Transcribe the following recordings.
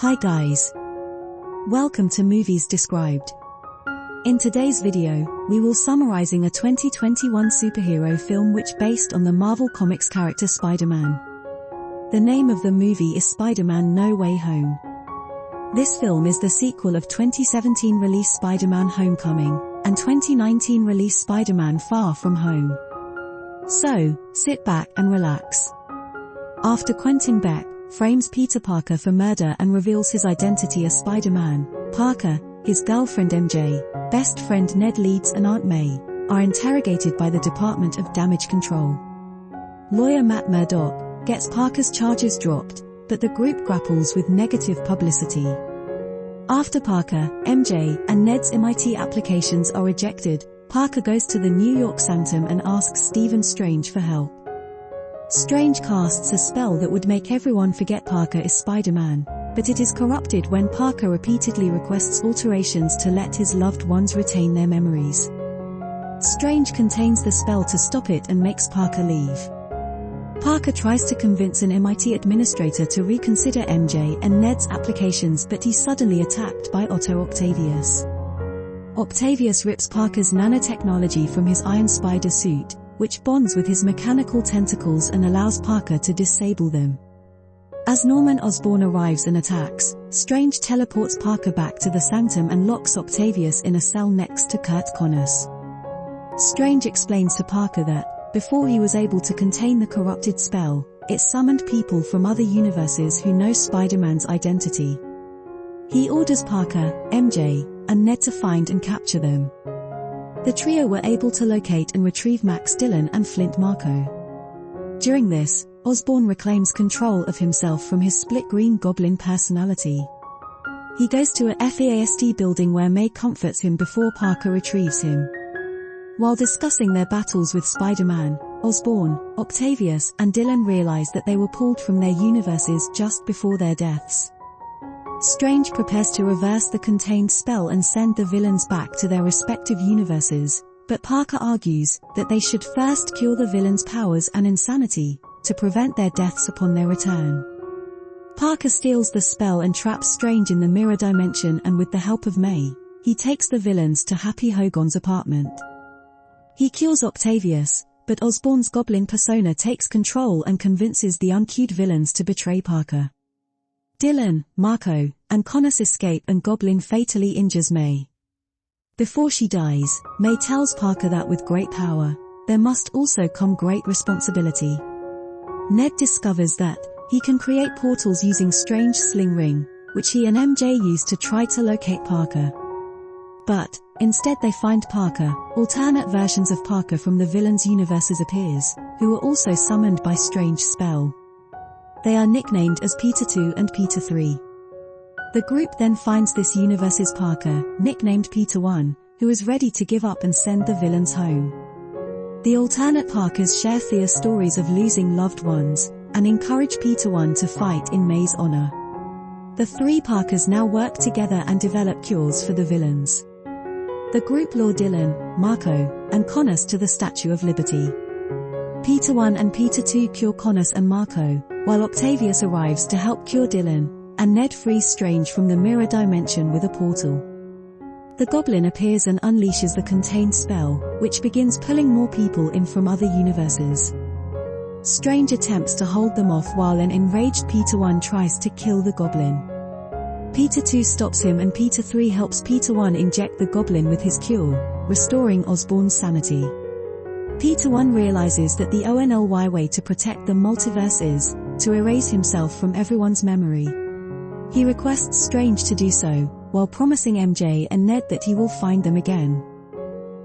Hi guys. Welcome to Movies Described. In today's video, we will summarizing a 2021 superhero film which based on the Marvel Comics character Spider-Man. The name of the movie is Spider-Man No Way Home. This film is the sequel of 2017 release Spider-Man Homecoming and 2019 release Spider-Man Far From Home. So, sit back and relax. After Quentin Beck frames Peter Parker for murder and reveals his identity as Spider-Man, Parker, his girlfriend MJ, best friend Ned Leeds and Aunt May, are interrogated by the Department of Damage Control. Lawyer Matt Murdock gets Parker's charges dropped, but the group grapples with negative publicity. After Parker, MJ, and Ned's MIT applications are rejected, Parker goes to the New York Sanctum and asks Stephen Strange for help. Strange casts a spell that would make everyone forget Parker is Spider-Man, but it is corrupted when Parker repeatedly requests alterations to let his loved ones retain their memories. Strange contains the spell to stop it and makes Parker leave. Parker tries to convince an MIT administrator to reconsider MJ and Ned's applications, but he's suddenly attacked by Otto Octavius. Octavius rips Parker's nanotechnology from his Iron Spider suit, which bonds with his mechanical tentacles and allows Parker to disable them. As Norman Osborn arrives and attacks, Strange teleports Parker back to the Sanctum and locks Octavius in a cell next to Kurt Connors. Strange explains to Parker that, before he was able to contain the corrupted spell, it summoned people from other universes who know Spider-Man's identity. He orders Parker, MJ, and Ned to find and capture them. The trio were able to locate and retrieve Max Dillon and Flint Marko. During this, Osborn reclaims control of himself from his split Green Goblin personality. He goes to a FASD building where May comforts him before Parker retrieves him. While discussing their battles with Spider-Man, Osborn, Octavius, and Dillon realize that they were pulled from their universes just before their deaths. Strange prepares to reverse the contained spell and send the villains back to their respective universes, but Parker argues that they should first cure the villains' powers and insanity, to prevent their deaths upon their return. Parker steals the spell and traps Strange in the mirror dimension, and with the help of May, he takes the villains to Happy Hogan's apartment. He cures Octavius, but Osborn's goblin persona takes control and convinces the uncued villains to betray Parker. Dillon, Marko, and Connors escape and Goblin fatally injures May. Before she dies, May tells Parker that with great power, there must also come great responsibility. Ned discovers that he can create portals using Strange sling ring, which he and MJ use to try to locate Parker. But, instead they find Parker. Alternate versions of Parker from the villains' universes appears, who are also summoned by Strange spell. They are nicknamed as Peter 2 and Peter 3. The group then finds this universe's Parker, nicknamed Peter 1, who is ready to give up and send the villains home. The alternate Parkers share Thea's stories of losing loved ones, and encourage Peter 1 to fight in May's honor. The three Parkers now work together and develop cures for the villains. The group lure Dillon, Marko, and Connors to the Statue of Liberty. Peter 1 and Peter 2 cure Connors and Marko, while Octavius arrives to help cure Dillon, and Ned frees Strange from the mirror dimension with a portal. The Goblin appears and unleashes the contained spell, which begins pulling more people in from other universes. Strange attempts to hold them off while an enraged Peter 1 tries to kill the Goblin. Peter 2 stops him and Peter 3 helps Peter 1 inject the Goblin with his cure, restoring Osborn's sanity. Peter 1 realizes that the only way to protect the multiverse is to erase himself from everyone's memory. He requests Strange to do so, while promising MJ and Ned that he will find them again.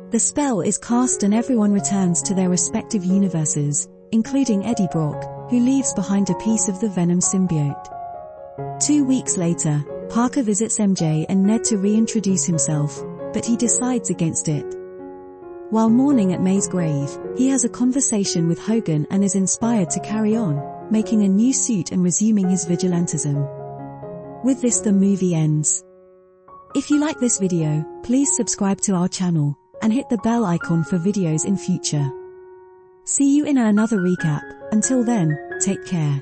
The spell is cast and everyone returns to their respective universes, including Eddie Brock, who leaves behind a piece of the Venom symbiote. 2 weeks later, Parker visits MJ and Ned to reintroduce himself, but he decides against it. While mourning at May's grave, he has a conversation with Hogan and is inspired to carry on, making a new suit and resuming his vigilantism. With this the movie ends. If you like this video, please subscribe to our channel, and hit the bell icon for videos in future. See you in another recap. Until then, take care.